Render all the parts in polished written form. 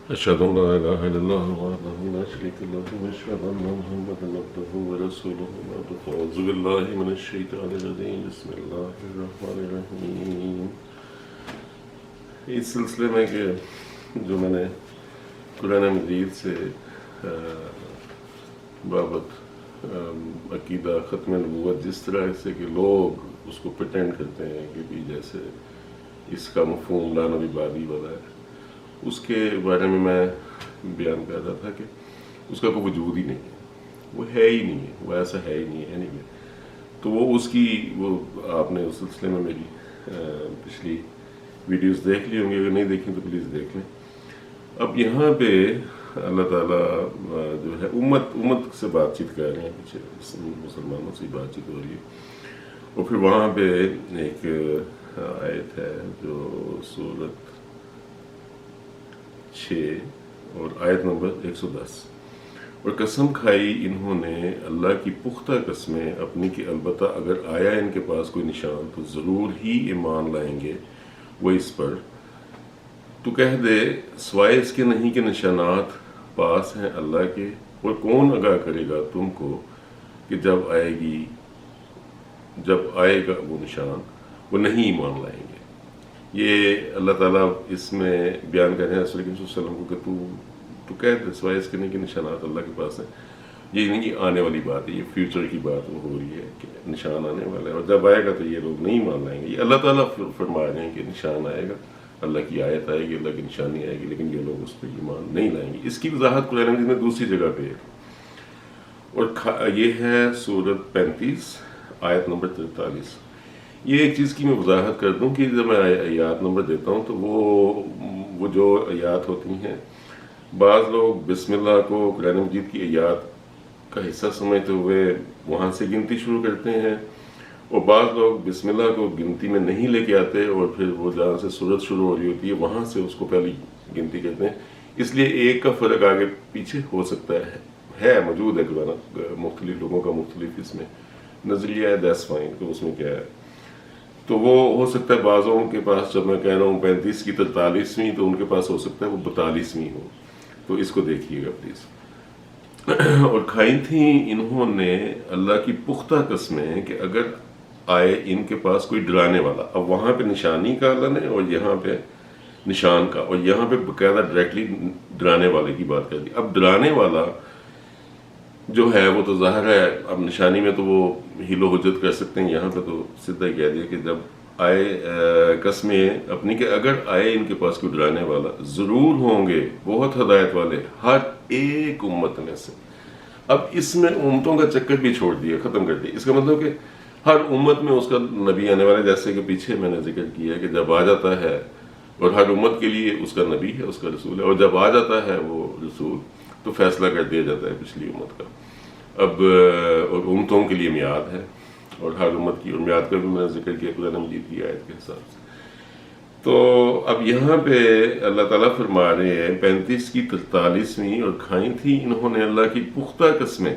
أشهد أن لا إله إلا الله وحده لا شريك له وأشهد أن محمدا عبده ورسوله أعوذ بالله من الشيطان الرجيم بسم الله الرحمن الرحیم. اس سلسلے میں کہ جو میں نے قرآن مجید سے بابت عقیدہ ختم نبوت جس طرح سے کہ لوگ اس کو پریٹینڈ کرتے ہیں کہ بھی جیسے اس کا مفہوم لا نبی بعدی والا ہے، اس کے بارے میں بیان کر رہا تھا کہ اس کا کوئی وجود ہی نہیں ہے، وہ ہے ہی نہیں ہے، وہ ایسا ہے ہی نہیں ہے نہیں ہے. تو وہ اس کی وہ آپ نے اس سلسلے میں میری پچھلی ویڈیوز دیکھ لی ہوں گی، اگر نہیں دیکھیں تو پلیز دیکھ لیں. اب یہاں پہ اللہ تعالیٰ جو ہے امت سے بات چیت کر رہے ہیں، پیچھے مسلمانوں سے بات چیت ہو رہی ہے، اور پھر وہاں پہ ایک آیت ہے جو سورت 6 اور آیت نمبر 110، اور قسم کھائی انہوں نے اللہ کی پختہ قسمیں اپنی کہ البتہ اگر آیا ان کے پاس کوئی نشان تو ضرور ہی ایمان لائیں گے وہ اس پر. تو کہہ دے سوائے اس کے نہیں کہ نشانات پاس ہیں اللہ کے، اور کون آگاہ کرے گا تم کو کہ جب آئے گا وہ نشان وہ نہیں ایمان لائیں گے. یہ اللہ تعالیٰ اس میں بیان کر رہے ہیں رسول کریم صلی اللہ علیہ وسلم کو کہ تو کہہ دے سوائے اس کے نہیں کہ نشانات اللہ کے پاس ہیں. یہ نہیں کہ آنے والی بات ہے، یہ فیوچر کی بات ہو رہی ہے کہ نشان آنے والا ہے، اور جب آئے گا تو یہ لوگ نہیں مان لائیں گے. یہ اللہ تعالیٰ فرما رہے ہیں کہ نشان آئے گا، اللہ کی آیت آئے گی، اللہ کی نشانی آئے گی، لیکن یہ لوگ اس پہ ایمان نہیں لائیں گے. اس کی وضاحت قرآن مجید میں دوسری جگہ پہ ہے، اور یہ ہے سورت 35 آیت نمبر 43. یہ ایک چیز کی میں وضاحت کر دوں کہ جب میں آیات نمبر دیتا ہوں تو وہ جو آیات ہوتی ہیں، بعض لوگ بسم اللہ کو قرآن مجید کی آیات کا حصہ سمجھتے ہوئے وہاں سے گنتی شروع کرتے ہیں، اور بعض لوگ بسم اللہ کو گنتی میں نہیں لے کے آتے اور پھر وہ جہاں سے سورت شروع ہو رہی ہوتی ہے وہاں سے اس کو پہلی گنتی کرتے ہیں. اس لیے ایک کا فرق آگے پیچھے ہو سکتا ہے موجود ہے. مختلف لوگوں کا مختلف اس میں نظریہ ہے، دیٹس فائن، تو اس میں کیا ہے. تو وہ ہو سکتا ہے بعضوں کے پاس جب میں کہہ رہا ہوں 35 کی 43ویں تو ان کے پاس ہو سکتا ہے وہ 42ویں ہو. تو اس کو دیکھیے گا پلیز. اور کھائی تھیں انہوں نے اللہ کی پختہ قسمیں کہ اگر آئے ان کے پاس کوئی ڈرانے والا. اب وہاں پہ نشانی کا اللہ نے اور یہاں پہ نشان کا، اور یہاں پہ باقاعدہ ڈائریکٹلی ڈرانے والے کی بات کر دی. اب ڈرانے والا جو ہے وہ تو ظاہر ہے، اب نشانی میں تو وہ حیل و حجت کر سکتے ہیں، یہاں پہ تو سیدھا کہہ دیا کہ جب آئے قسمیں اپنی کہ اگر آئے ان کے پاس کوئی ڈرانے والا ضرور ہوں گے بہت ہدایت والے ہر ایک امت میں سے. اب اس میں امتوں کا چکر بھی چھوڑ دیا، ختم کر دیا. اس کا مطلب کہ ہر امت میں اس کا نبی آنے والا، جیسے کہ پیچھے میں نے ذکر کیا کہ جب آ جاتا ہے، اور ہر امت کے لیے اس کا نبی ہے، اس کا رسول ہے، اور جب آ جاتا ہے وہ رسول تو فیصلہ کر دیا جاتا ہے پچھلی امت کا. اب اور امتوں کے لیے میعاد ہے، اور ہر امت کی، اور میعاد کا بھی میں نے ذکر کیا قرآن مجید کی آیت کے حساب سے. تو اب یہاں پہ اللہ تعالیٰ فرما رہے ہیں 35 کی 43ویں، اور کھائی تھی انہوں نے اللہ کی پختہ قسمیں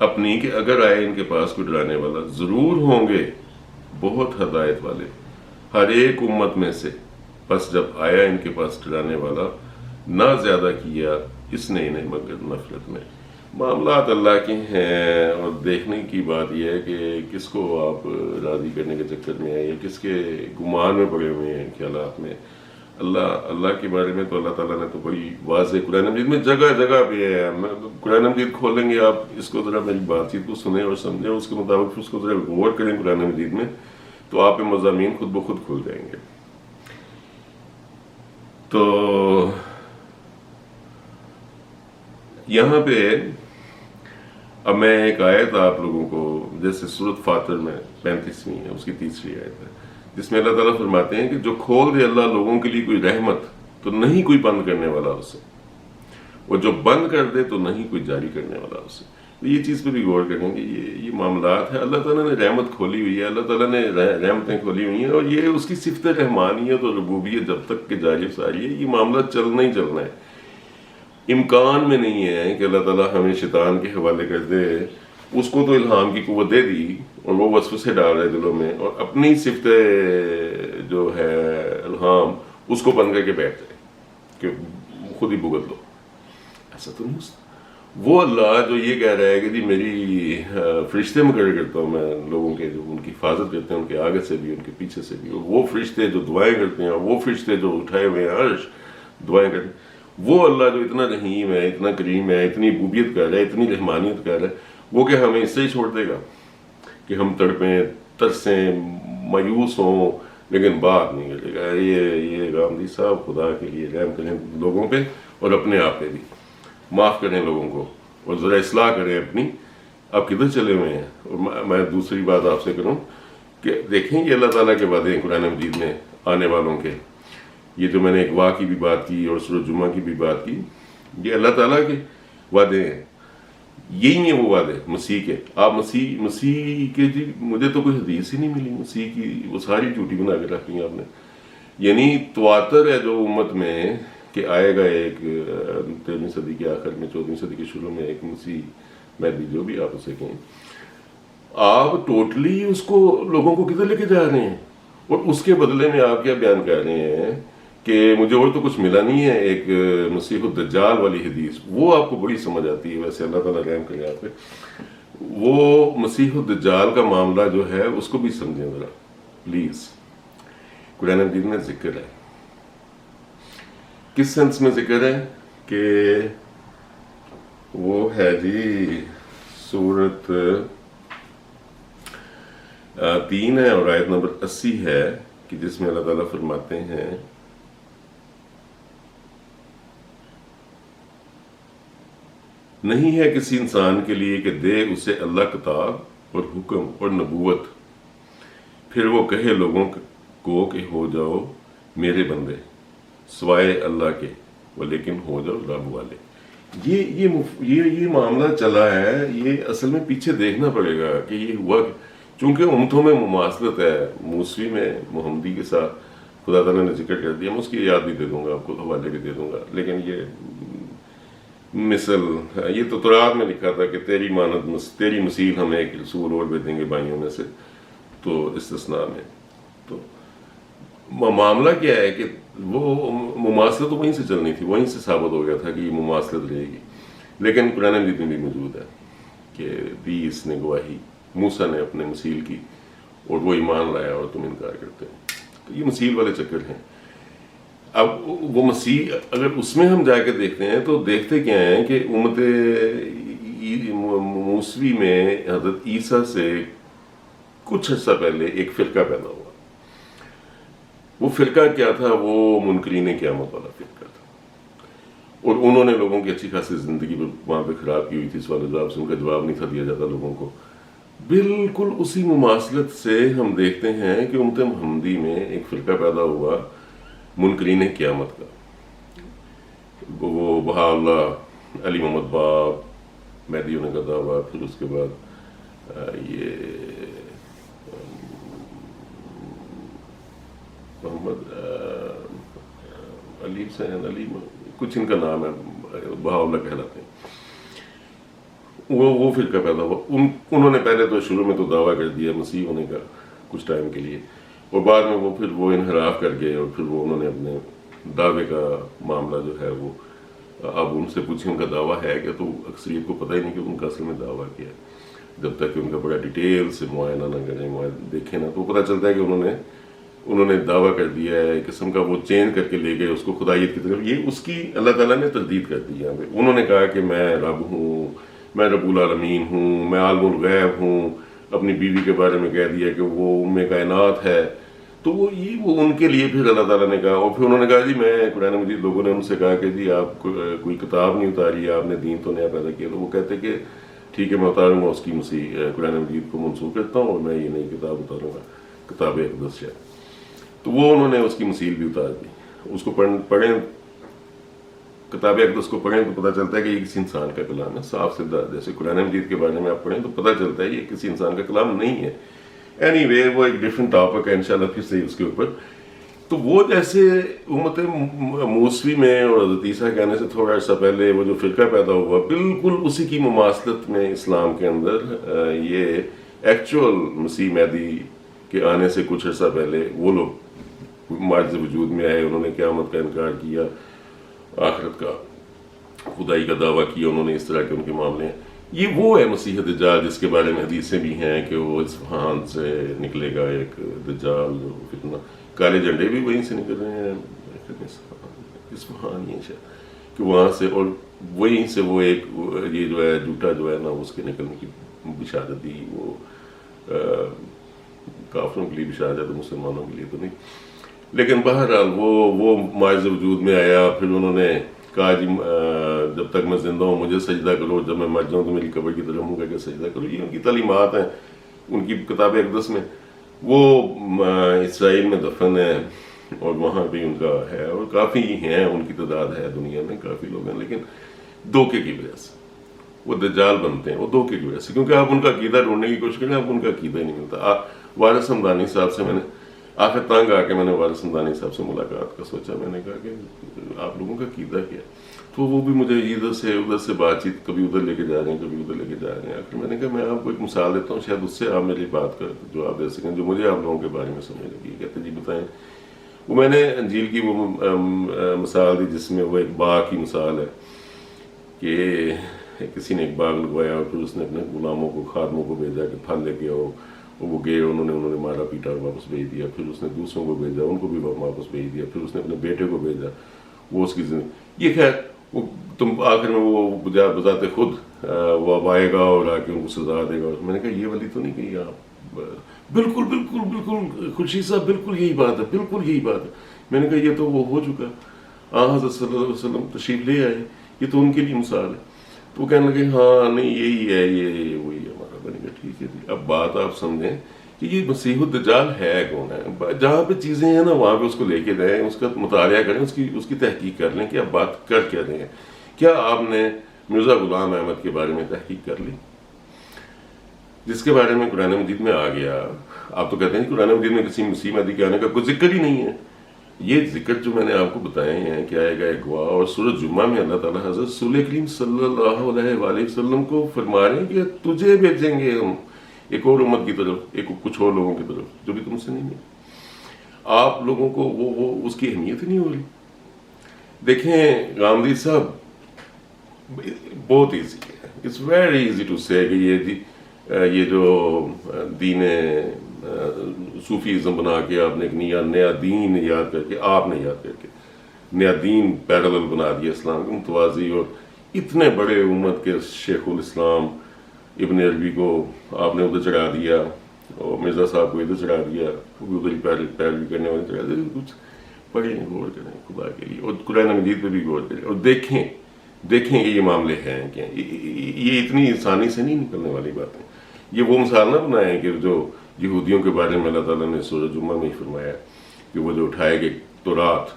اپنی کہ اگر آئے ان کے پاس کوئی ڈرانے والا ضرور ہوں گے بہت ہدایت والے ہر ایک امت میں سے. بس جب آیا ان کے پاس ڈرانے والا نہ زیادہ کیا اس نے انہیں مگر نفرت میں. معاملات اللہ کے ہیں، اور دیکھنے کی بات یہ ہے کہ کس کو آپ راضی کرنے کے چکر میں ہیں یا کس کے گمان میں پڑے ہوئے ہیں خیالات میں. اللہ کے بارے میں تو اللہ تعالیٰ نے تو بڑی واضح قرآن مجید میں جگہ جگہ پہ ہے. قرآن مجید کھولیں گے آپ، اس کو ذرا میری بات چیت کو سنیں اور سمجھیں، اس کے مطابق اس کو ذرا غور کریں قرآن مجید میں، تو آپ کے مضامین خود بخود کھل جائیں گے. تو یہاں پہ اب میں ایک آیت آپ لوگوں کو، جیسے سورت فاطر میں 35ویں ہے، اس کی 3ری آیت ہے، جس میں اللہ تعالیٰ فرماتے ہیں کہ جو کھول دے اللہ لوگوں کے لیے کوئی رحمت تو نہیں کوئی بند کرنے والا اسے، اور جو بند کر دے تو نہیں کوئی جاری کرنے والا اسے. تو یہ چیز پہ بھی غور کریں گے. یہ معاملات ہے. اللہ تعالیٰ نے رحمت کھولی ہوئی ہے، اللہ تعالیٰ نے رحمتیں کھولی ہوئی ہیں، اور یہ اس کی صفت رحمانیت اور ربوبیت جب تک کہ جاری ساری ہے، یہ معاملہ چلنا ہی چلنا ہے. امکان میں نہیں ہے کہ اللہ تعالیٰ ہمیں شیطان کے حوالے کر دے. اس کو تو الہام کی قوت دے دی اور وہ وسوسے ڈال رہے دلوں میں، اور اپنی صفت جو ہے الہام اس کو بند کر کے بیٹھ جائے. کہ خود ہی بھگت لو. ایسا تو نہیں ہوتا. وہ اللہ جو یہ کہہ رہا ہے کہ جی میری فرشتے مقرر کرتا ہوں میں لوگوں کے جو ان کی حفاظت کرتے ہیں ان کے آگے سے بھی ان کے پیچھے سے بھی, وہ فرشتے جو دعائیں کرتے ہیں, وہ فرشتے جو اٹھائے ہوئے ہیں عرش دعائیں کرتے ہیں, وہ اللہ جو اتنا رحیم ہے, اتنا کریم ہے, اتنی ربوبیت کر رہا ہے, اتنی رحمانیت کر رہا ہے, وہ کہ ہمیں اس سے ہی چھوڑ دے گا کہ ہم تڑپیں ترسیں مایوس ہوں لیکن بات نہیں کرے گا. یہ گاندھی صاحب خدا کے لیے رحم کریں لوگوں پہ اور اپنے آپ پہ بھی, معاف کریں لوگوں کو اور ذرا اصلاح کریں اپنی. آپ کدھر چلے ہوئے ہیں؟ اور میں دوسری بات آپ سے کروں کہ دیکھیں یہ اللہ تعالیٰ کے وعدے ہیں قرآن مجید میں آنے والوں کے. یہ جو میں نے اغوا کی بھی بات کی اور سورۃ جمعہ کی بھی بات کی, یہ اللہ تعالیٰ کے وعدے ہیں. یہی ہیں وہ وعدے مسیح کے. آپ مسیح کے جی مجھے تو کوئی حدیث ہی نہیں ملی مسیح کی, وہ ساری جھوٹی بنا کے رکھ لی آپ نے. یعنی تواتر ہے جو امت میں کہ آئے گا ایک 13ویں صدی کے آخر میں 14ویں صدی کے شروع میں ایک مسیح مہدی جو بھی آپ اسے کہیں. آپ ٹوٹلی اس کو لوگوں کو کدھر لے کے جا رہے ہیں اور اس کے بدلے میں آپ کیا بیان کر رہے ہیں کہ مجھے اور تو کچھ ملا نہیں ہے. ایک مسیح الدجال والی حدیث وہ آپ کو بڑی سمجھ آتی ہے. ویسے اللہ تعالیٰ رحم کرے آپ پہ. وہ مسیح الدجال کا معاملہ جو ہے اس کو بھی سمجھیں ذرا پلیز. قرآن مجید میں ذکر ہے, کس سینس میں ذکر ہے کہ وہ ہے جی سورت 3 ہے اور آیت نمبر 80 ہے کہ جس میں اللہ تعالیٰ فرماتے ہیں نہیں ہے کسی انسان کے لیے کہ دے اسے اللہ کتاب اور حکم اور نبوت, پھر وہ کہے لوگوں کو کہ ہو جاؤ میرے بندے سوائے اللہ کے, لیکن ہو جاؤ رب والے. یہ معاملہ چلا ہے. یہ اصل میں پیچھے دیکھنا پڑے گا کہ یہ ہوا چونکہ امتوں میں مماثلت ہے. موسوی میں محمدی کے ساتھ خدا تعالیٰ نے ذکر کر دیا. میں اس کی یاد بھی دے دوں گا آپ کو, حوالے بھی دے دوں گا. لیکن یہ مثل یہ تو تورات میں لکھا تھا کہ تیری مانت تیری مثیل ہمیں ایک رسول اور بھیجیں گے بھائیوں میں سے, تو استثناء میں. تو معاملہ کیا ہے کہ وہ مماثلت تو وہیں سے چلنی تھی, وہیں سے ثابت ہو گیا تھا کہ یہ مماثلت رہے گی. لیکن قرآن مجید میں بھی موجود ہے کہ دی اس نے گواہی, موسیٰ نے اپنے مثیل کی اور وہ ایمان لایا اور تم انکار کرتے ہیں. تو یہ مثیل والے چکر ہیں. اب وہ مسیح اگر اس میں ہم جا کے دیکھتے ہیں تو دیکھتے کیا ہیں کہ امت موسوی میں حضرت عیسیٰ سے کچھ عرصہ پہلے ایک فرقہ پیدا ہوا. وہ فرقہ کیا تھا؟ وہ منکرین قیامت والا فرقہ تھا, اور انہوں نے لوگوں کی اچھی خاصی زندگی وہاں پہ خراب کی ہوئی تھی. سوال جواب سے ان کا جواب نہیں تھا دیا جاتا لوگوں کو. بالکل اسی مماثلت سے ہم دیکھتے ہیں کہ امت محمدی میں ایک فرقہ پیدا ہوا منکرین قیامت کا. وہ بہا اللہ علی محمد باب مہدی ہونے کا دعویٰ, پھر اس کے بعد یہ محمد علی حسین علی کچھ ان کا نام ہے, بہا اللہ کہلاتے ہیں. وہ فرقہ پیدا ہوا. انہوں نے پہلے تو شروع میں تو دعویٰ کر دیا مسیح ہونے کا کچھ ٹائم کے لیے, اور بعد میں وہ پھر وہ انحراف کر گئے, اور پھر وہ انہوں نے اپنے دعوے کا معاملہ جو ہے وہ اب ان سے پوچھیں ان کا دعویٰ ہے کیا, تو اکثریت کو پتہ ہی نہیں کہ ان کا اصل میں دعویٰ کیا ہے. جب تک کہ ان کا بڑا ڈیٹیل سے معائنہ نہ کریں, دیکھیں نا, تو پتہ چلتا ہے کہ انہوں نے دعویٰ کر دیا ہے قسم کا. وہ چینج کر کے لے گئے اس کو خدائیت کی طرف. یہ اس کی اللہ تعالیٰ نے تردید کر دی. یہاں پہ انہوں نے کہا کہ میں رب ہوں, میں رب العالمین ہوں, میں عالم الغیب ہوں. اپنی بیوی کے بارے میں کہہ دیا کہ وہ ام کائنات ہے. تو وہ ان کے لیے پھر اللہ تعالیٰ نے کہا, اور پھر انہوں نے کہا جی میں قرآن مجید, لوگوں نے ان سے کہا کہ جی آپ کوئی کتاب نہیں اتاری, آپ نے دین تو نیا پیدا کیا. تو وہ کہتے کہ ٹھیک ہے میں اتاروں گا اس کی قرآن مجید کو منسوخ کرتا ہوں اور میں یہ نئی کتاب اتاروں گا, کتاب اقدس ہے. تو وہ انہوں نے اس کی مثیل بھی اتار دی. اس کو پڑھیں, کتاب اقدس کو پڑھیں تو پتہ چلتا ہے کہ یہ کسی انسان کا کلام ہے صاف سیدھا. جیسے قرآن مجید کے بارے میں آپ پڑھیں تو پتہ چلتا ہے یہ کسی انسان کا کلام نہیں ہے. اینی وے وہ ایک ڈفرینٹ ٹاپک ہے, انشاءاللہ پھر سے اس کے اوپر. تو وہ جیسے امت موسوی میں اور حضرت عیسیٰ کے آنے سے تھوڑا عرصہ پہلے وہ جو فرقہ پیدا ہوا, بالکل اسی کی مماثلت میں اسلام کے اندر یہ ایکچوئل مسیح مہدی کے آنے سے کچھ عرصہ پہلے وہ لوگ معجزے وجود میں آئے. انہوں نے قیامت کا انکار کیا, آخرت کا خدائی کا دعویٰ کیا انہوں نے، اس طرح کے ان کے معاملے ہیں. یہ وہ ہے مسیح دجال جس کے بارے میں حدیثیں بھی ہیں کہ وہ اصفہان سے نکلے گا ایک دجال جو فتنہ، کالے جھنڈے بھی وہیں سے نکل رہے ہیں اصفہان یہ شاید، کہ وہاں سے، اور وہیں سے وہ ایک یہ جو ہے جھوٹا جو ہے نا اس کے نکلنے کی بشارت دی. وہ کافروں کے لیے بشارت ہے، مسلمانوں کے لیے تو نہیں. لیکن بہرحال وہ معجزہ وجود میں آیا. پھر انہوں نے کہا جی جب تک میں زندہ ہوں مجھے سجدہ کرو، جب میں مر جاؤں تو میری قبر کی طرف منہ کر کے سجدہ کرو. یہ ان کی تعلیمات ہیں ان کی کتاب اقدس میں. وہ اسرائیل میں دفن ہے اور وہاں بھی ان کا ہے، اور کافی ہیں ان کی تعداد ہے دنیا میں، کافی لوگ ہیں. لیکن دھوکے کی وجہ سے وہ دجال بنتے ہیں، وہ دھوکے کی وجہ سے، کیونکہ آپ ان کا عقیدہ ڈھونڈنے کی کوشش کریں آپ ان کا عقیدہ ہی نہیں ملتا. وارث حمدانی صاحب سے میں نے آخر تنگ آ کے میں نے وارث حمدانی صاحب سے ملاقات کا سوچا. میں نے کہا کہ آپ لوگوں کا عقیدہ کیا ہے؟ تو وہ بھی مجھے ادھر سے بات چیت، کبھی ادھر لے کے جا رہے ہیں کبھی ادھر لے کے جا رہے ہیں. آخر میں نے کہا میں آپ کو ایک مثال دیتا ہوں، شاید اس سے آپ میری بات کا جواب دے سکیں جو مجھے آپ لوگوں کے بارے میں سمجھ لگی. کہتے جی بتائیں. وہ میں نے انجیل کی وہ مثال دی جس میں وہ ایک باغ کی مثال ہے کہ کسی نے ایک باغ لگوایا اور پھر اس نے اپنے غلاموں کو، خادموں کو بھیجا کہ پھل لے کے آؤ. وہ گئے، انہوں نے مارا پیٹا اور واپس بھیج دیا. پھر اس نے دوسروں کو بھیجا، ان کو بھی واپس بھیج دیا. پھر اس نے اپنے بیٹے کو بھیجا، وہ اس کی زندگی. یہ خیر وہ تم آخر میں وہ بذات خود وہ اب آئے گا اور آ کے ان کو سزا دے گا. میں نے کہا یہ والی تو نہیں کہی آپ. بالکل بالکل بالکل خورشید صاحب بالکل یہی بات ہے، بالکل یہی بات ہے. میں نے کہا یہ تو وہ ہو چکا، حضرت صلی اللہ علیہ وسلم تشریف لے آئے، یہ تو ان کے لیے مثال ہے. تو وہ کہنے لگے ہاں نہیں یہی ہے، یہ وہی ہے ہمارا. میں نے کہا ٹھیک ہے. اب بات آپ سمجھیں کہ یہ مسیح الدجال ہے کون ہے. جہاں پہ چیزیں ہیں نا وہاں پہ اس کو لے کے جائیں، اس کا مطالعہ کریں، اس کی تحقیق کر لیں کہ آپ بات کر کیا رہے ہیں. کیا آپ نے مرزا غلام احمد کے بارے میں تحقیق کر لی جس کے بارے میں قرآن مجید میں آ گیا؟ آپ تو کہتے ہیں قرآن مجید میں کسی مسیح مہدی کے آنے کا کوئی ذکر ہی نہیں ہے. یہ ذکر جو میں نے آپ کو بتائے ہیں کہ آئے گا ایک گواہ، اور سورۃ جمعہ میں اللہ تعالیٰ حضرت رسول کریم صلی اللہ علیہ وآلہ وسلم کو فرما رہے ہیں کہ تجھے بھیجیں گے ہم ایک اور امت کی طرف، کچھ اور لوگوں کی طرف جو بھی تم سے نہیں ہے. آپ لوگوں کو وہ اس کی اہمیت ہی نہیں ہو رہی. دیکھیں غامدی صاحب بہت ایزی ہے، اٹس ویری ایزی ٹو سے کہ یہ جو دین صوفیزم بنا کے آپ نے ایک نیا دین یاد کر کے، آپ نے یاد کر کے نیا دین پیرالل بنا دیا اسلام کے متوازی، اور اتنے بڑے امت کے شیخ الاسلام ابن عربی کو آپ نے ادھر چڑھا دیا اور مرزا صاحب کو ادھر چڑھا دیا، وہ بھی ادھر ہی پیروی کرنے والے چڑھا دیا. کچھ پڑھیں غور کریں خدا کے لیے، اور قرآن مجید پہ بھی غور کریں اور دیکھیں کہ یہ معاملے ہیں کیا. یہ اتنی آسانی سے نہیں نکلنے والی باتیں. یہ وہ مثال نہ بنائیں کہ جو یہودیوں کے بارے میں اللہ تعالیٰ نے سورۃ جمعہ میں ہی فرمایا کہ وہ جو اٹھائے گئے تورات،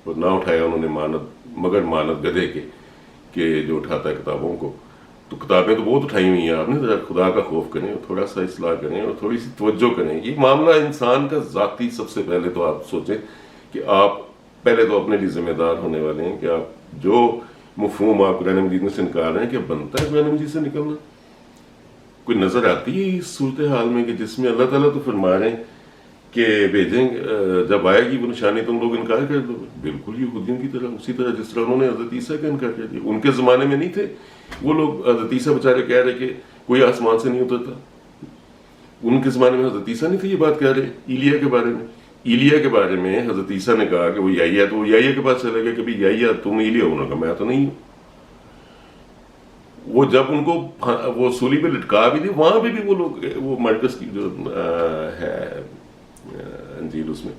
وہ نہ اٹھایا انہوں نے مگر مانت گدھے کے کہ جو اٹھاتا ہے کتابوں کو. تو کتابیں تو بہت اٹھائی ہوئی ہیں آپ نے، ذرا خدا کا خوف کریں اور تھوڑا سا اصلاح کریں اور تھوڑی سی توجہ کریں. یہ معاملہ انسان کا ذاتی، سب سے پہلے تو آپ سوچیں کہ آپ پہلے تو اپنے لیے ذمہ دار ہونے والے ہیں کہ آپ جو مفہوم آپ قرآن مجید میں سے نکال رہے ہیں کہ بنتا ہے قرآن مجید سے نکلنا. کوئی نظر آتی ہے اس صورتحال میں کہ جس میں اللہ تعالیٰ تو فرما رہے ہیں کہ بھیجیں جب آئے گی وہ نشانی تم لوگ انکار کر دو. بالکل یہودیوں کی طرح، اسی طرح جس طرح انہوں نے حضرت عیسیٰ کا انکار کر دیا. ان کے زمانے میں نہیں تھے وہ لوگ. حضرت عیسیٰ بیچارے کہہ رہے کہ کوئی آسمان سے نہیں اترتا. ان کے زمانے میں حضرت عیسیٰ نہیں تھے یہ بات کہہ رہے. ایلیا کے بارے میں، ایلیا کے بارے میں حضرت عیسیٰ نے کہا کہ وہ یحییٰ، تو وہ یحییٰ کے پاس چلے گئے کہ بھائی یحییٰ تم ایلیا ہو؟ انہوں نے کہا میں تو نہیں ہوں. وہ جب ان کو وہ سولی پہ لٹکا بھی دی، وہاں پہ بھی وہ لوگ، وہ مرکز کی جو ہے انجیل اس میں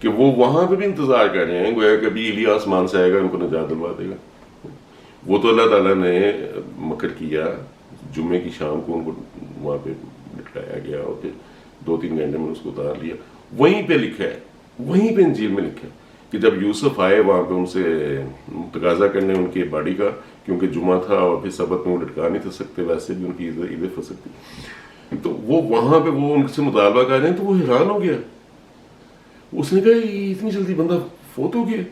کہ وہ وہاں پہ بھی انتظار کر رہے ہیں گویا کہ ابھی ایلیا آسمان سے آئے گا ان کو نجات دلوا دے گا. وہ تو اللہ تعالیٰ نے مکر کیا، جمعے کی شام کو ان کو وہاں پہ لٹکایا گیا اور پھر 2-3 گھنٹے میں اس کو اتار لیا. وہیں پہ لکھا ہے، وہیں پہ انجیل میں لکھا ہے کہ جب یوسف آئے وہاں پہ ان سے تقاضا کرنے ان کی باڈی کا، کیونکہ جمعہ تھا اور پھر سبت میں وہ لٹکا نہیں تھا سکتے، ویسے بھی ان کی عیدیں پھنس سکتی. تو وہ وہاں پہ وہ ان سے مطالبہ کر رہے ہیں تو وہ حیران ہو گیا. اس نے کہا یہ اتنی جلدی بندہ فوت ہو گیا.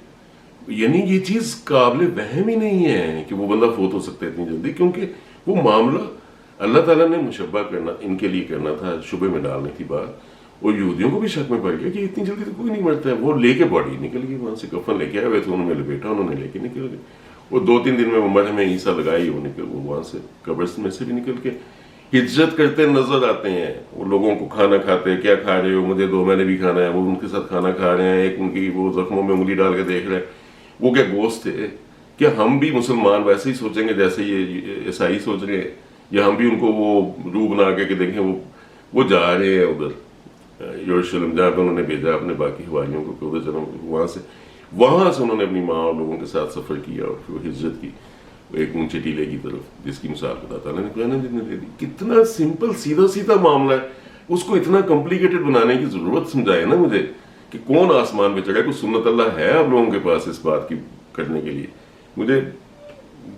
یعنی یہ چیز قابل وہم ہی نہیں ہے کہ وہ بندہ فوت ہو سکتا ہے اتنی جلدی، کیونکہ وہ معاملہ اللہ تعالیٰ نے مشبہ کرنا ان کے لیے کرنا تھا، شبہ میں ڈالنی تھی بات. وہ یہودیوں کو بھی شک میں پڑ گیا کہ اتنی جلدی تو کوئی نہیں مرتا ہے. وہ لے کے باڈی نکل گئی وہاں سے, کفن لے کے آئے ہوئے تھے, انہوں نے لپیٹا, انہوں نے لے کے نکل گئے. وہ 2-3 دن میں وہ مرے میں عیسیٰ لگائی, وہ وہاں سے قبر میں سے بھی نکل کے ہجرت کرتے نظر آتے ہیں. وہ لوگوں کو کھانا کھاتے, کیا کھا رہے ہو, مجھے دو, میں نے بھی کھانا ہے. وہ ان کے ساتھ کھانا کھا رہے ہیں, ایک ان کی وہ زخموں میں انگلی ڈال کے دیکھ رہے ہیں. وہ کیا گوشت تھے؟ کیا ہم بھی مسلمان ویسے ہی سوچیں گے جیسے یہ عیسائی سوچ رہے ہیں, یا ہم بھی ان کو وہ روح بنا کے کہ دیکھیں وہ جا رہے ہیں ادھر یروشلم جہاں پہ انہوں نے بھیجا اپنے باقی حواریوں کو کہ ادھر چلو, وہاں سے انہوں نے اپنی ماں اور لوگوں کے ساتھ سفر کیا اور پھر وہ ہجرت کی ایک اونچے ٹیلے کی طرف, جس کی مثال خدا تعالیٰ نے قرآن مجید میں دے دی. کتنا سمپل سیدھا معاملہ ہے, اس کو اتنا کمپلیکیٹڈ بنانے کی ضرورت سمجھائے نا مجھے کہ کون آسمان پہ چڑھا. کوئی سنت اللہ ہے آپ لوگوں کے پاس اس بات کی کرنے کے لیے؟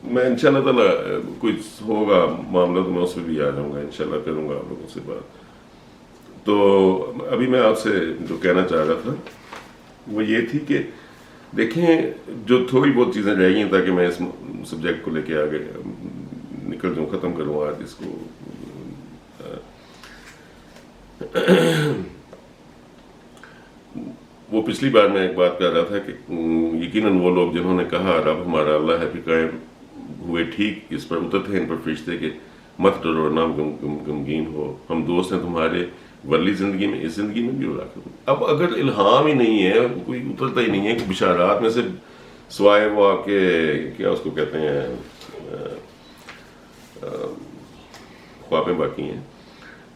میں انشاءاللہ تعالیٰ کوئی ہوگا معاملہ تو میں اس پہ بھی آ جاؤں گا, انشاءاللہ کروں گا آپ لوگوں سے بات. تو ابھی میں آپ سے جو کہنا چاہ رہا تھا وہ یہ تھی کہ دیکھیں جو تھوڑی بہت چیزیں رہ گئی تاکہ میں اس سبجیکٹ کو لے کے آگے نکل جاؤں, ختم کروں آج اس کو. وہ پچھلی بار میں ایک بات کر رہا تھا کہ یقیناً وہ لوگ جنہوں نے کہا رب ہمارا اللہ ہے پھر قائم ہوئے, ٹھیک اس پر اترتے ہیں ان پر فرشتے کہ مت ڈرو اور نہ غمگین ہو, ہم دوست ہیں تمہارے ورلی زندگی میں, اس زندگی میں بھی ہو رہا. اب اگر الہام ہی نہیں ہے, کوئی اترتا ہی نہیں ہے, بشارات میں سے سوائے وہ آپ کے کیا اس کو کہتے ہیں خوابیں باقی ہیں,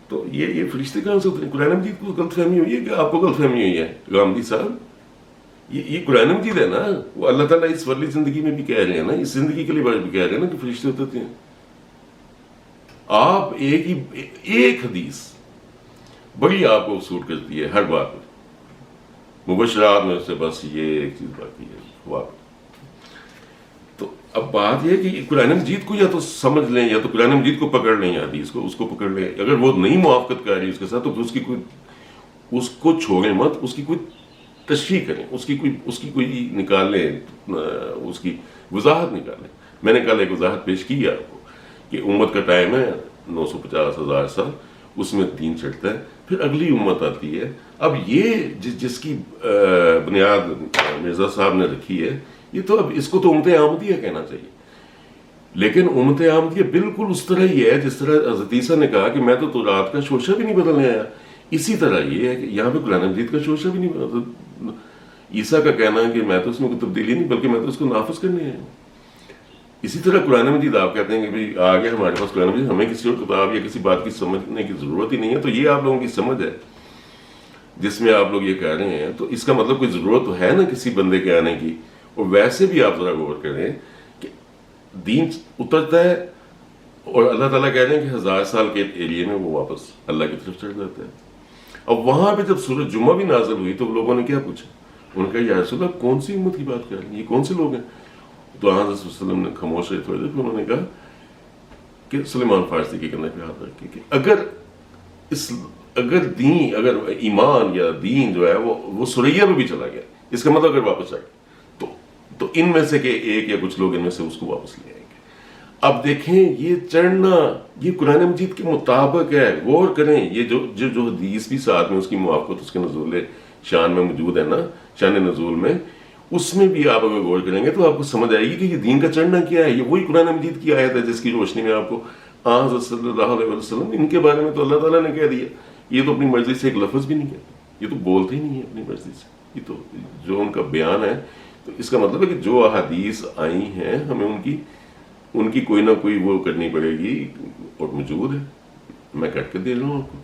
تو یہ فرشتے کہاں سے اترے؟ قرآن مجید کو غلط فہمی ہوئی ہے کہ آپ کو غلط فہمی ہوئی ہے غامدی صاحب؟ یہ قرآن مجید ہے نا, وہ اللہ تعالیٰ اس ورلی زندگی میں بھی کہہ رہے ہیں نا, اس زندگی کے لیے بھی کہہ رہے ہیں نا کہ فرشتے اترتے ہیں. آپ ایک حدیث بڑی آپ کو سوٹ کرتی ہے ہر بات میں, مبشرات میں سے بس یہ ایک چیز باقی ہے خواب. تو اب بات یہ ہے کہ قرآن مجید کو یا تو سمجھ لیں یا تو قرآن مجید کو پکڑ لیں یا حدیث کو, اس کو پکڑ لیں. اگر وہ نہیں موافقت کر رہی اس کے ساتھ تو اس کو چھوڑیں مت, اس کی کوئی تشریح کریں, اس کی کوئی نکالیں, اس کی وضاحت نکالیں. میں نے کل ایک وضاحت پیش کی ہے آپ کو کہ امت کا ٹائم ہے 950,000 سال, اس میں دین چڑھتا ہے, پھر اگلی امت آتی ہے. اب یہ جس کی بنیاد مرزا صاحب نے رکھی ہے, یہ تو اب اس کو تو امت احمدیہ کہنا چاہیے. لیکن امت احمدیہ بالکل اس طرح ہی ہے جس طرح حضرت عیسیٰ نے کہا کہ میں تو رات کا شوشہ بھی نہیں بدلنے آیا. اسی طرح یہ ہے کہ یہاں پہ قرآن مجید کا شوشہ بھی نہیں بدلتا. عیسیٰ کا کہنا ہے کہ میں تو اس میں کوئی تبدیلی نہیں بلکہ میں تو اس کو نافذ کرنے آیا ہوں. اسی طرح قرآن مجید آپ کہتے ہیں کہ بھئی آ گیا ہمارے پاس قرآن مجید, ہمیں کسی اور کتاب یا کسی بات کی سمجھنے کی ضرورت ہی نہیں ہے. تو یہ آپ لوگوں کی سمجھ ہے جس میں آپ لوگ یہ کہہ رہے ہیں, تو اس کا مطلب کوئی ضرورت تو ہے نا کسی بندے کے آنے کی. اور ویسے بھی آپ ذرا غور کریں کہ دین اترتا ہے اور اللہ تعالیٰ کہہ رہے ہیں کہ 1000 سال کے ایریے میں وہ واپس اللہ کی طرف چڑھ جاتا ہے. اب وہاں پہ جب سورۃ جمعہ بھی نازل ہوئی تو لوگوں نے کیا پوچھا, انہوں نے کہا یا رسول اللہ کون سی امت کی بات کر رہے ہیں, یہ کون سے لوگ ہیں؟ تو حضرت صلی اللہ علیہ وسلم نے خاموش رہے تھوڑے دیر, پھر انہوں نے کہا کہ سلیمان فارسی کے کندھے پہ ہاتھ رکھ کے اگر ایمان یا دین جو ہے وہ سریا میں بھی چلا گیا, اس کا مطلب اگر واپس آئے تو ان میں سے کہ ایک یا کچھ لوگ ان میں سے اس کو واپس لے آئیں گے. اب دیکھیں یہ چڑھنا یہ قرآن مجید کے مطابق ہے, غور کریں. یہ جو حدیث بھی ساتھ میں اس کی موافقت اس کے نزول شان میں موجود ہے نا, شان نزول میں, اس میں بھی آپ اگر غور کریں گے تو آپ کو سمجھ آئے گی کہ یہ دین کا چڑھنا کیا ہے. یہ وہی قرآن مجید کی آیت ہے جس کی روشنی میں آپ کو حضرت صلی اللہ علیہ وسلم ان کے بارے میں تو اللہ تعالیٰ نے کہہ دیا, یہ تو اپنی مرضی سے ایک لفظ بھی نہیں کہتے, یہ تو بولتے ہی نہیں ہیں اپنی مرضی سے, یہ تو جو ان کا بیان ہے. تو اس کا مطلب ہے کہ جو احادیث آئی ہیں ہمیں ان کی کوئی نہ کوئی وہ کرنی پڑے گی, اور موجود ہے. میں کٹ کے دے رہا ہوں آپ کو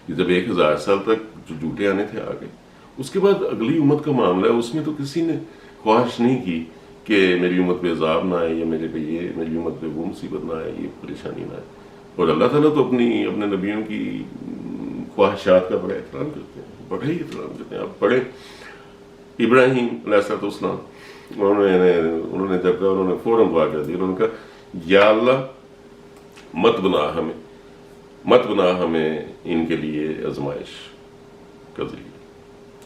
کہ جب 1000 سال تک جو جھوٹے آنے تھے آ گئے, اس کے بعد اگلی امت کا معاملہ ہے. اس میں تو کسی نے خواہش نہیں کی کہ میری امت پہ عذاب نہ آئے یا میری امت پہ وہ مصیبت نہ آئے, یہ پریشانی نہ آئے. اور اللہ تعالیٰ تو اپنے نبیوں کی خواہشات کا بڑا احترام کرتے ہیں, بڑا ہی احترام کرتے ہیں. آپ پڑھیں ابراہیم علیہ السلام, انہوں نے جب کہا انہوں نے فوراً دعا کر دی, انہوں نے کہا یا اللہ مت بنا ہمیں ان کے لیے آزمائش کا ذریعہ.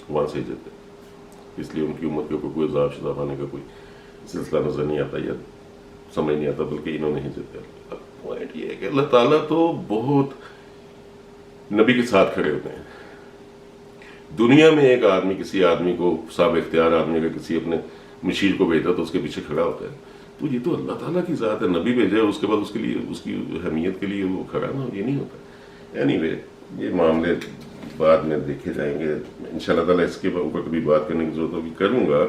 وہاں سے ہجرت ہے, اس لیے ان کی امت کے اوپر کوئی عذاب شذاب آنے کا کوئی سلسلہ نظر نہیں آتا یا سمجھ نہیں آتا, بلکہ انہوں نے ہجرت کر. اب پوائنٹ یہ ہے کہ اللہ تعالیٰ تو بہت نبی کے ساتھ کھڑے ہوتے ہیں, دنیا میں ایک آدمی کسی آدمی کو صاحب اختیار آدمی کا کسی اپنے مشیر کو بھیجتا تو اس کے پیچھے کھڑا ہوتا ہے. تو یہ تو اللہ تعالیٰ کی ذات ہے. نبی بھیجے اس کے بعد اس کے لیے اس کی اہمیت کے لیے وہ کھڑا نہ ہو, یہ نہیں ہوتا. اینی وے یہ معاملے بعد میں دیکھے جائیں گے ان شاء اللہ تعالیٰ. اس کے اوپر کبھی بات کرنے کی ضرورت ہوگی کروں گا.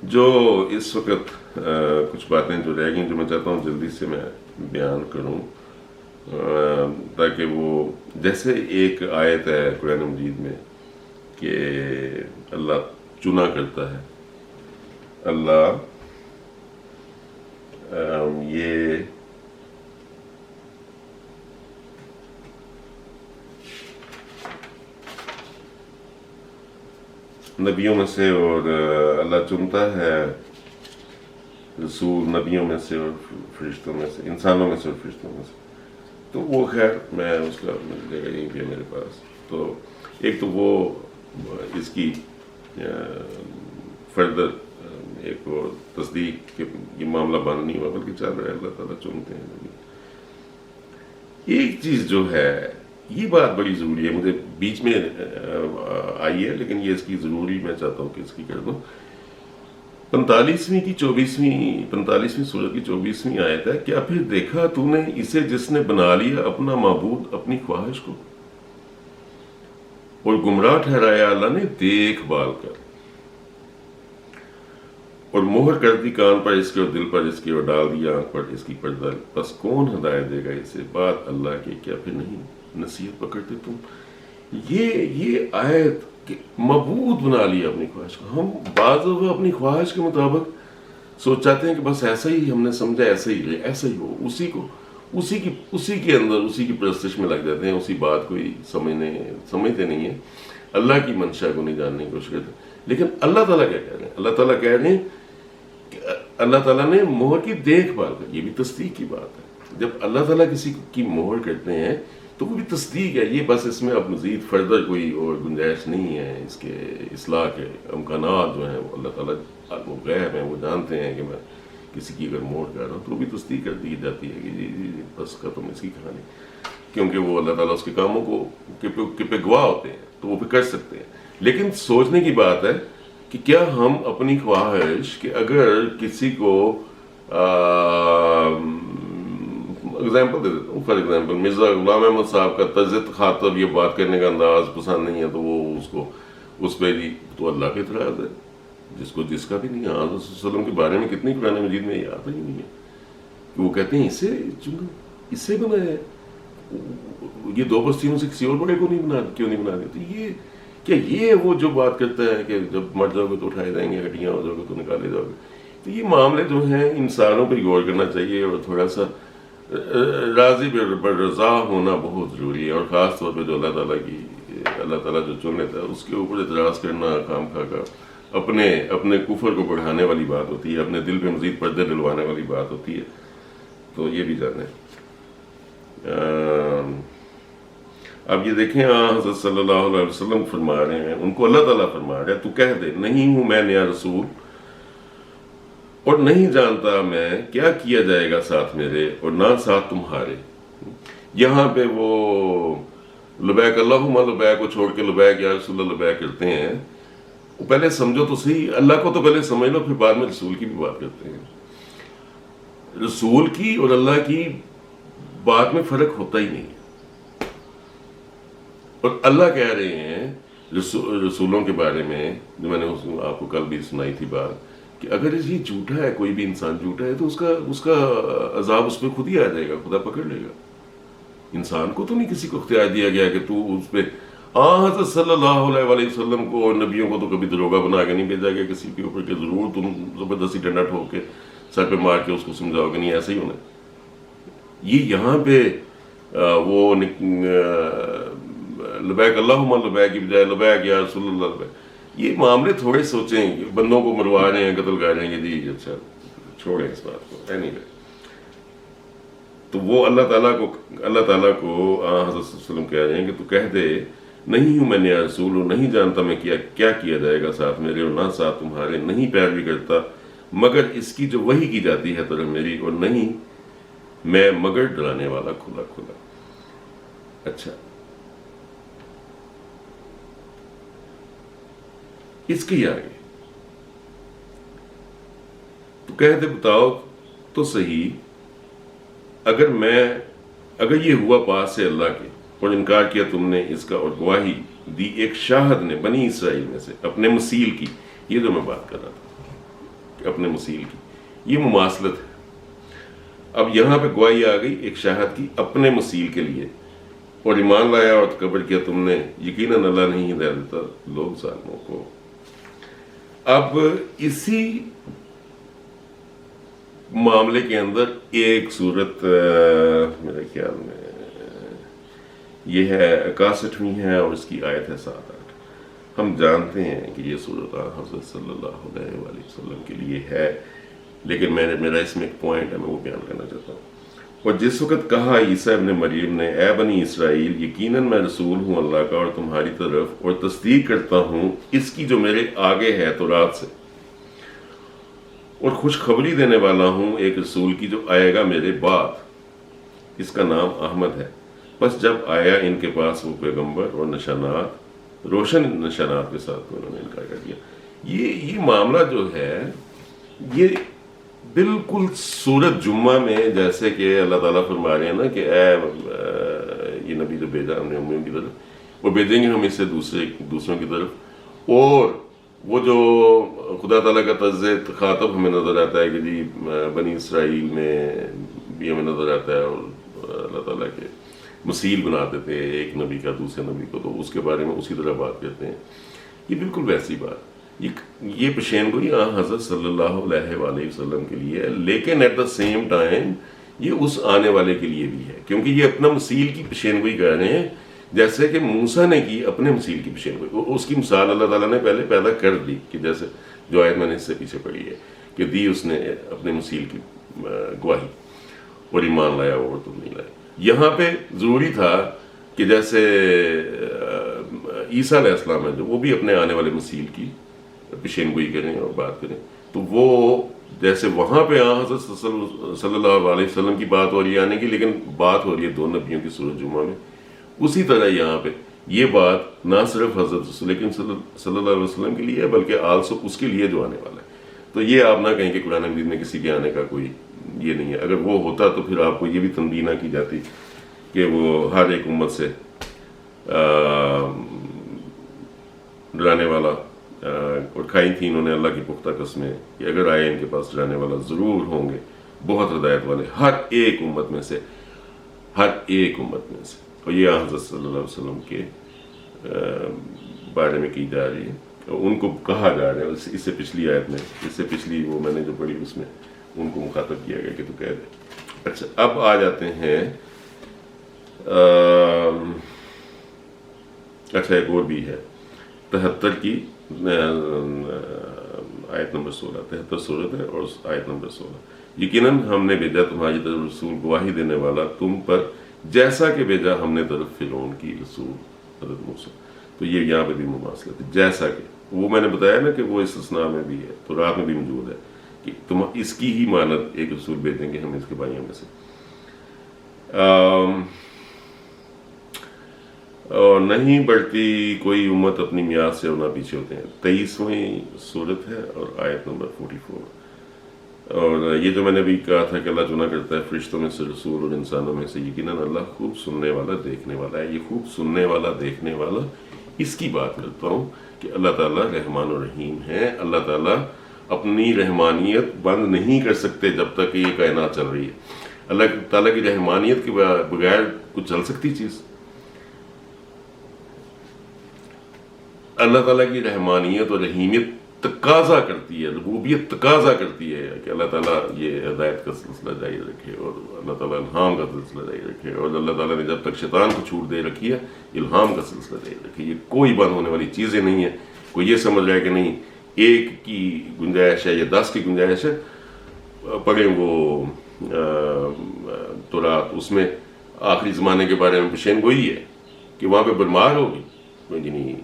جو اس وقت کچھ باتیں جو رہ گئیں جو میں چاہتا ہوں جلدی سے میں بیان کروں, تاکہ وہ جیسے ایک آیت ہے قرآن مجید میں کہ اللہ چنا کرتا ہے, اللہ یہ نبیوں میں سے اور اللہ چنتا ہے رسول نبیوں میں سے اور فرشتوں میں سے, انسانوں میں سے اور فرشتوں میں سے. تو وہ خیر میں اس کا مل جائے گا یہیں پہ میرے پاس. تو ایک تو وہ اس کی فردر ایک اور تصدیق کہ یہ معاملہ بند نہیں ہوا بلکہ چل رہا ہے, اللہ تعالیٰ چنتے ہیں. ایک چیز جو ہے یہ بات بڑی ضروری ہے, مجھے بیچ میں آئی ہے لیکن یہ اس کی ضروری میں چاہتا ہوں کہ اس کی کر دوں. 45ویں سورت کی 24ویں آیت ہے, کیا پھر دیکھا تو نے اسے جس نے بنا لیا اپنا معبود اپنی خواہش کو اور گمراہ ٹھہرایا اللہ نے دیکھ بھال کر, اور مہر کر دی کان پر اس کے اور دل پر اس کے اور ڈال دیا آنکھ پر اس کی پردہ, بس کون ہدایت دے گا اسے بات اللہ کی, کیا پھر نہیں نصیحت پکڑتے تم. یہ آیت کہ معبود بنا لیا اپنی خواہش کو. ہم بعض دفعہ اپنی خواہش کے مطابق سوچاتے ہیں کہ بس ایسا ہی ہم نے سمجھا ایسا ہی ہو, اسی کے اندر اسی کی پرستش میں لگ جاتے ہیں, اسی بات کو ہی سمجھتے نہیں ہیں, اللہ کی منشا کو نہیں جاننے کی کوشش کرتے. لیکن اللہ تعالیٰ کیا کہہ رہے ہیں؟ اللہ تعالیٰ کہہ رہے ہیں کہ اللہ تعالیٰ نے مہر کی دیکھ بھال کر, یہ بھی تصدیق کی بات ہے. جب اللہ تعالیٰ کسی کی مہر کرتے ہیں تو وہ بھی تصدیق ہے. یہ بس اس میں اب مزید فردر کوئی اور گنجائش نہیں ہے. اس کے اصلاح کے امکانات جو ہیں وہ اللہ تعالیٰ وہ غیب ہیں, وہ جانتے ہیں کہ میں کسی کی اگر مہر کر رہا ہوں تو وہ بھی تصدیق کر دی جاتی ہے کہ جی بس ختم اس کی کہانی, کیونکہ وہ اللہ تعالیٰ اس کے کاموں کو پہ گواہ ہوتے ہیں تو وہ بھی کر سکتے ہیں. لیکن سوچنے کی بات ہے کہ کیا ہم اپنی خواہش کہ اگر کسی کو اگزامپل دے دیتا ہوں, فار ایگزامپل مرزا غلام احمد صاحب کا طرز خاطب یہ بات کرنے کا انداز پسند نہیں ہے تو وہ اس پہ بھی تو اللہ کے اعتراض ہے, جس کا بھی نہیں ہے. حضرت صلی اللہ علیہ وسلم کے بارے میں کتنی قرآن مجید میں یاد ہی نہیں ہے کہ وہ کہتے ہیں اسے بنایا ہے, یہ دو بستیوں سے کسی اور بڑے کو کیوں نہیں بنا دیتے. یہ کیا یہ وہ جو بات کرتا ہے کہ جب مر جاؤ گے تو اٹھائے جائیں گے, ہڈیاں ہو جاؤ گے تو نکالے جاؤ گے. تو یہ معاملے جو ہیں انسانوں پہ غور کرنا چاہیے اور تھوڑا سا راضی بر رضا ہونا بہت ضروری ہے. اور خاص طور پہ جو اللہ تعالیٰ جو چن لیتا ہے اس کے اوپر اعتراض کرنا خام خواہ کا اپنے کفر کو بڑھانے والی بات ہوتی ہے, اپنے دل پہ مزید پردے ڈلوانے والی بات ہوتی ہے. تو یہ بھی جانیں. اب یہ دیکھیں حضرت صلی اللہ علیہ وسلم فرما رہے ہیں, ان کو اللہ تعالیٰ فرما رہا ہے تو کہہ دے نہیں ہوں میں نیا رسول اور نہیں جانتا میں کیا کیا جائے گا ساتھ میرے اور نہ ساتھ تمہارے. یہاں پہ وہ لبیک اللہم لبیک کو چھوڑ کے لبیک یا رسول اللہ لبیک کرتے ہیں. پہلے سمجھو تو صحیح, اللہ کو تو پہلے سمجھ لو پھر بعد میں رسول کی بھی بات کرتے ہیں. رسول کی اور اللہ کی بات میں فرق ہوتا ہی نہیں. اور اللہ کہہ رہے ہیں رسولوں کے بارے میں, جو میں نے آپ کو کل بھی سنائی تھی بات, کہ اگر یہ جھوٹا ہے, کوئی بھی انسان جھوٹا ہے تو اس کا عذاب اس پہ خود ہی آ جائے گا, خدا پکڑ لے گا. انسان کو تو نہیں کسی کو اختیار دیا گیا کہ تو اس پہ. حضرت صلی اللہ علیہ وسلم کو اور نبیوں کو تو کبھی دروغہ بنا کے نہیں بھیجا گیا کسی کے اوپر کہ ضرور تم زبردستی ڈنڈا ٹھوک کے سر پہ مار کے اس کو سمجھاؤ کہ نہیں ایسا ہی ہونا. یہ یہاں پہ وہ لبیک اللہم لبیک کی بجائے لبیک یا رسول اللہ لبیک, یہ معاملے تھوڑے سوچیں کہ بندوں کو مروا رہے ہیں, قتل کر رہے ہیں, جی اچھا چھوڑیں اس بات کو. anyway تو وہ اللہ تعالیٰ کو حضرت صلی اللہ علیہ وسلم کہہ رہے ہیں کہ تو کہہ دے نہیں ہوں میں نیا رسول ہوں، نہیں جانتا میں کیا کیا جائے گا ساتھ میرے اور نہ ساتھ تمہارے، نہیں پیروی کرتا مگر اس کی جو وحی کی جاتی ہے طرف میری، اور نہیں میں مگر ڈرانے والا کھلا کھلا۔ اچھا، اس کے آگے تو کہتے بتاؤ تو صحیح، اگر یہ ہوا پاس سے اللہ کے اور انکار کیا تم نے اس کا، اور گواہی دی ایک شاہد نے بنی اسرائیل میں سے اپنے مسیل کی، یہ جو میں بات کر رہا تھا کہ اپنے مسیل کی، یہ مماثلت ہے۔ اب یہاں پہ گواہی آ گئی ایک شاہد کی اپنے مسیل کے لیے، اور ایمان لایا اور تکبر کیا تم نے، یقیناً اللہ نہیں ہدایت دیتا لوگ ظالموں کو۔ اب اسی معاملے کے اندر ایک صورت میرے خیال میں یہ ہے 61ویں ہے، اور اس کی آیت ہے 7-8۔ ہم جانتے ہیں کہ یہ صورت حضرت صلی اللہ علیہ وآلہ وسلم کے لیے ہے، لیکن میرا اس میں ایک پوائنٹ ہے، میں وہ بیان کرنا چاہتا ہوں۔ اور جس وقت کہا عیسیٰ ابن مریم نے، اے بنی اسرائیل، یقیناً میں رسول ہوں اللہ کا اور تمہاری طرف، اور تصدیق کرتا ہوں اس کی جو میرے آگے ہے تورات سے، اور خوشخبری دینے والا ہوں ایک رسول کی جو آئے گا میرے بعد، اس کا نام احمد ہے۔ بس جب آیا ان کے پاس وہ پیغمبر اور نشانات، روشن نشانات کے ساتھ، تو انہوں نے انکار کر دیا۔ یہ معاملہ جو ہے یہ بالکل سورت جمعہ میں جیسے کہ اللہ تعالیٰ فرما رہے ہیں نا کہ اے یہ نبی جو بھیجا ہم نے امیوں کی طرف، وہ بھیجیں گے ہم اس سے دوسروں کی طرف، اور وہ جو خدا تعالیٰ کا طرز خاطب ہمیں نظر آتا ہے کہ جی بنی اسرائیل میں بھی ہمیں نظر آتا ہے، اور اللہ تعالیٰ کے مسیل بنا دیتے ہیں ایک نبی کا دوسرے نبی کو، تو اس کے بارے میں اسی طرح بات کرتے ہیں۔ یہ بالکل ویسی بات، یہ پیشین گوئی حضرت صلی اللہ علیہ وآلہ وسلم کے لیے ہے، لیکن ایٹ دا سیم ٹائم یہ اس آنے والے کے لیے بھی ہے، کیونکہ یہ اپنا مسیل کی پیشین گوئی کر رہے ہیں، جیسے کہ موسیٰ نے کی اپنے مسیل کی پیشین گوئی۔ اس کی مثال اللہ تعالیٰ نے پہلے پیدا کر دی، کہ جیسے جو آیت میں نے اس سے پیچھے پڑھی ہے کہ دی اس نے اپنے مسیل کی گواہی، اور ایمان لایا اور تم نہیں لائے۔ یہاں پہ ضروری تھا کہ جیسے عیسیٰ علیہ السلام ہے جو، وہ بھی اپنے آنے والے مسیل کی پیشین گوئی کریں اور بات کریں، تو وہ جیسے وہاں پہ حضرت صلی اللہ علیہ وسلم کی بات ہو رہی ہے آنے کی، لیکن بات ہو رہی ہے دو نبیوں کی سورۃ جمعہ میں، اسی طرح یہاں پہ یہ بات نہ صرف حضرت لیکن صلی اللہ علیہ وسلم کے لیے ہے، بلکہ آلسو اس کے لیے جو آنے والا ہے۔ تو یہ آپ نہ کہیں کہ قرآن مجید میں کسی کے آنے کا کوئی یہ نہیں ہے۔ اگر وہ ہوتا تو پھر آپ کو یہ بھی تنبیہ نہ کی جاتی کہ وہ ہر ایک امت سے ڈرانے والا، اور کھائی تھی انہوں نے اللہ کی پختہ قسمیں کہ اگر آئے ان کے پاس ڈرانے والا ضرور ہوں گے بہت ہدایت والے، ہر ایک امت میں سے، ہر ایک امت میں سے۔ اور یہ حضرت صلی اللہ علیہ وسلم کے بارے میں کی جا رہی ہے، ان کو کہا جا رہا ہے۔ اس سے پچھلی آیت میں، اس سے پچھلی وہ میں نے جو پڑھی اس میں ان کو مخاطب کیا گیا کہ تو کہہ دے۔ اچھا، اب آ جاتے ہیں اچھا ایک اور بھی ہے 73 کی آیت نمبر 16، 73 صورت ہے اور آیت نمبر 16۔ یقیناً ہم نے بھیجا تمہاری طرف رسول گواہی دینے والا تم پر، جیسا کہ بھیجا ہم نے طرف فرعون کی رسول حضرت موسیٰ۔ تو یہ یہاں پہ بھی مماثلت ہے، جیسا کہ وہ میں نے بتایا نا کہ وہ استثناء میں بھی ہے، تو رات میں بھی موجود ہے کہ تم اس کی ہی مانت ایک رسول بھیجیں گے ہم اس کے بھائیوں میں سے۔ اور نہیں بڑھتی کوئی امت اپنی میعاد سے اور نہ پیچھے ہوتے ہیں، 23ویں صورت ہے اور آیت نمبر 44۔ اور یہ جو میں نے ابھی کہا تھا کہ اللہ چنا کرتا ہے فرشتوں میں سے رسول اور انسانوں میں سے، یقیناً اللہ خوب سننے والا دیکھنے والا ہے۔ یہ خوب سننے والا دیکھنے والا، اس کی بات کرتا ہوں کہ اللہ تعالیٰ رحمان و رحیم ہے۔ اللہ تعالیٰ اپنی رحمانیت بند نہیں کر سکتے جب تک کہ یہ کائنات چل رہی ہے۔ اللہ تعالیٰ کی رحمانیت کے بغیر کچھ چل سکتی چیز؟ اللہ تعالیٰ کی رحمانیت اور رحیمیت تقاضا کرتی ہے، ربوبیت تقاضا کرتی ہے کہ اللہ تعالیٰ یہ ہدایت کا سلسلہ جاری رکھے، اور اللہ تعالیٰ الہام کا سلسلہ جاری رکھے، اور اللہ تعالیٰ نے جب تک شیطان کو چھوٹ دے رکھی ہے الہام کا سلسلہ جاری رکھے۔ یہ کوئی بند ہونے والی چیزیں نہیں ہیں۔ کوئی یہ سمجھ رہا ہے کہ نہیں ایک کی گنجائش ہے یا 10 کی گنجائش ہے، پڑھیں وہ تورات، اس میں آخری زمانے کے بارے میں پیشین گوئی ہے کہ وہاں پہ برمار ہوگی، یعنی